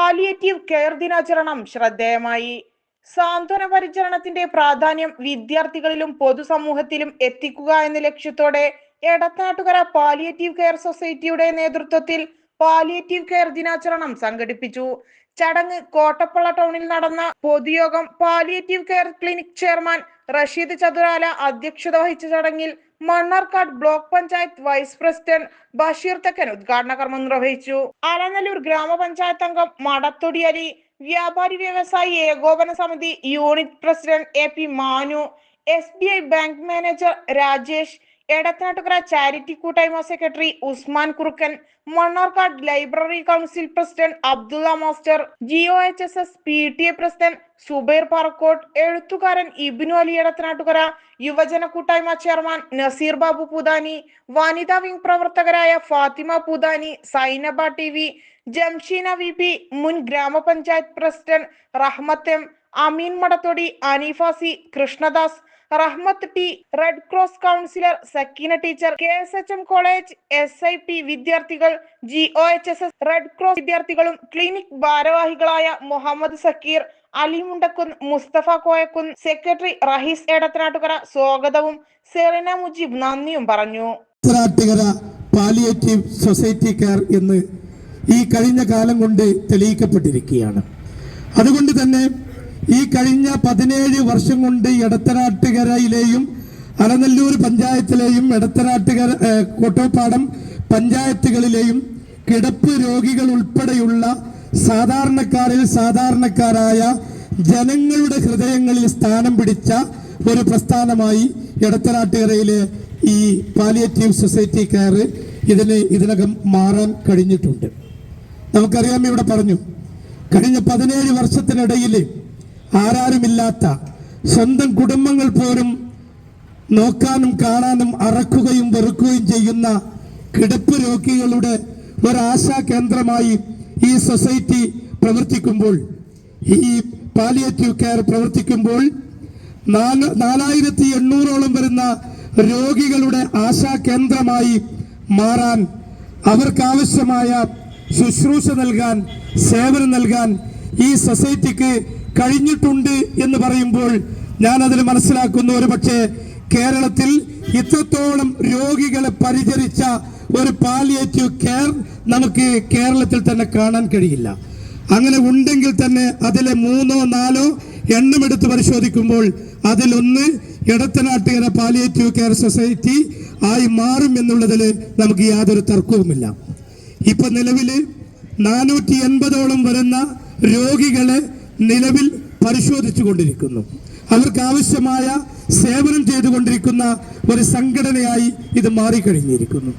Palliative care ദിനാചരണം ശ്രദ്ധേയമായി. സാന്ത്വന പരിചരണത്തിന്റെ പ്രാധാന്യം വിദ്യാർത്ഥികളിലും പൊതുസമൂഹത്തിലും എത്തിക്കുക എന്ന ലക്ഷ്യത്തോടെ എടത്തനാട്ടുകര പാലിയേറ്റീവ് കെയർ സൊസൈറ്റിയുടെ നേതൃത്വത്തിൽ പാലിയേറ്റീവ് കെയർ ദിനാചരണം സംഘടിപ്പിച്ചു. ചടങ്ങ് കോട്ടപ്പള്ള ടൗണിൽ നടന്ന പൊതുയോഗം palliative care clinic chairman Rasheed Chathurala അധ്യക്ഷത വഹിച്ച ചടങ്ങിൽ Mannarkkad block panchayat vice president Basheer Thekkan ഉദ്ഘാടന കർമ്മം നിർവഹിച്ചു. അലനല്ലൂർ ഗ്രാമപഞ്ചായത്ത് അംഗം മടത്തൊടി അലി, വ്യാപാരി വ്യവസായി ഏകോപന സമിതി unit president AP. Manu, SBI bank manager Rajesh, Edathanattukara charity കൂട്ടായ്മ secretary Usman Kurukkan, Mannarkkad library council president Abdulla master, GOHSS PTA president Zubair Parakkot, എഴുത്തുകാരൻ ഇബ്നു അലി എടത്തനാട്ടുകര, യുവജന കൂട്ടായ്മ ചെയർമാൻ നസീർ ബാബു പൂതാനി, വനിതാ വിംഗ് പ്രവർത്തകരായ ഫാത്തിമ പൂതാനി, സൈനബ TV, ജംഷീന VP, മുൻ ഗ്രാമപഞ്ചായത്ത് പ്രസിഡന്റ് റഹ്മത്ത് M, അമീൻ മടത്തൊടി, അനീഫാസി, Krishnadas, Rahmath T, red cross councillor Sakeena teacher, KSHM college SIP വിദ്യാർത്ഥികൾ, GOHSS റെഡ് ക്രോസ് വിദ്യാർത്ഥികളും ക്ലിനിക് ഭാരവാഹികളായ മുഹമ്മദ് സക്കീർ, അലി മുണ്ടക്കുന്ന്, മുസ്തഫ കോയക്കുന്ന്, സെക്രട്ടറി റഹീസ് എടത്തനാട്ടുകര സ്വാഗതവും സെറീന മുജീബ് നന്ദിയും പറഞ്ഞു. എടത്തനാട്ടുകര പാലിയേറ്റീവ് സൊസൈറ്റി കെയർ എന്ന് ഈ കഴിഞ്ഞ കാലം കൊണ്ട് തെളിയിക്കപ്പെട്ടിരിക്കുകയാണ്. അതുകൊണ്ട് തന്നെ ഈ കഴിഞ്ഞ 17 വർഷം കൊണ്ട് എടത്തനാട്ടുകരയിലെയും അലനല്ലൂർ പഞ്ചായത്തിലെയും എടത്തനാട്ടുകര കോട്ടോപ്പാടം പഞ്ചായത്തുകളിലെയും കിടപ്പ് രോഗികൾ ഉൾപ്പെടെയുള്ള സാധാരണക്കാരിൽ സാധാരണക്കാരായ ജനങ്ങളുടെ ഹൃദയങ്ങളിൽ സ്ഥാനം പിടിച്ച ഒരു പ്രസ്ഥാനമായി എടത്തനാട്ടുകരയിലെ ഈ പാലിയേറ്റീവ് സൊസൈറ്റി കെയർ ഇതിനകം മാറാൻ കഴിഞ്ഞിട്ടുണ്ട്. നമുക്കറിയാം, ഇവിടെ പറഞ്ഞു, കഴിഞ്ഞ 17 വർഷത്തിനിടയിൽ ആരാരുമില്ലാത്ത സ്വന്തം കുടുംബങ്ങൾ പോലും നോക്കാനും കാണാനും അറക്കുകയും വെറുക്കുകയും ചെയ്യുന്ന കിടപ്പ് രോഗികളുടെ ഒരാശാ കേന്ദ്രമായി ഈ സൊസൈറ്റി പ്രവർത്തിക്കുമ്പോൾ, ഈ പാലിയേറ്റീവ് കെയർ പ്രവർത്തിക്കുമ്പോൾ 4800ഓളം വരുന്ന രോഗികളുടെ ആശാ കേന്ദ്രമായി മാറാൻ, അവർക്കാവശ്യമായ ശുശ്രൂഷ നൽകാൻ, സേവനം നൽകാൻ ഈ സൊസൈറ്റിക്ക് കഴിഞ്ഞിട്ടുണ്ട് എന്ന് പറയുമ്പോൾ ഞാൻ അതിൽ മനസ്സിലാക്കുന്ന, ഒരു പക്ഷേ കേരളത്തിൽ ഇത്രത്തോളം രോഗികളെ പരിചരിച്ച ഒരു പാലിയേറ്റീവ് കെയർ നമുക്ക് കേരളത്തിൽ തന്നെ കാണാൻ കഴിയില്ല. അങ്ങനെ ഉണ്ടെങ്കിൽ തന്നെ അതിലെ 3ഓ 4ഓ എണ്ണമെടുത്ത് പരിശോധിക്കുമ്പോൾ അതിലൊന്ന് എടത്തനാട്ടുകര പാലിയേറ്റീവ് കെയർ സൊസൈറ്റി ആയി മാറും എന്നുള്ളതിൽ നമുക്ക് യാതൊരു തർക്കവുമില്ല. ഇപ്പൊ നിലവിൽ 480ഓളം വരുന്ന രോഗികളെ നിലവിൽ പരിശോധിച്ചു കൊണ്ടിരിക്കുന്നു. അവർക്ക് ആവശ്യമായ സേവനം ചെയ്തുകൊണ്ടിരിക്കുന്ന ഒരു സംഘടനയായി ഇത് മാറിക്കഴിഞ്ഞിരിക്കുന്നു.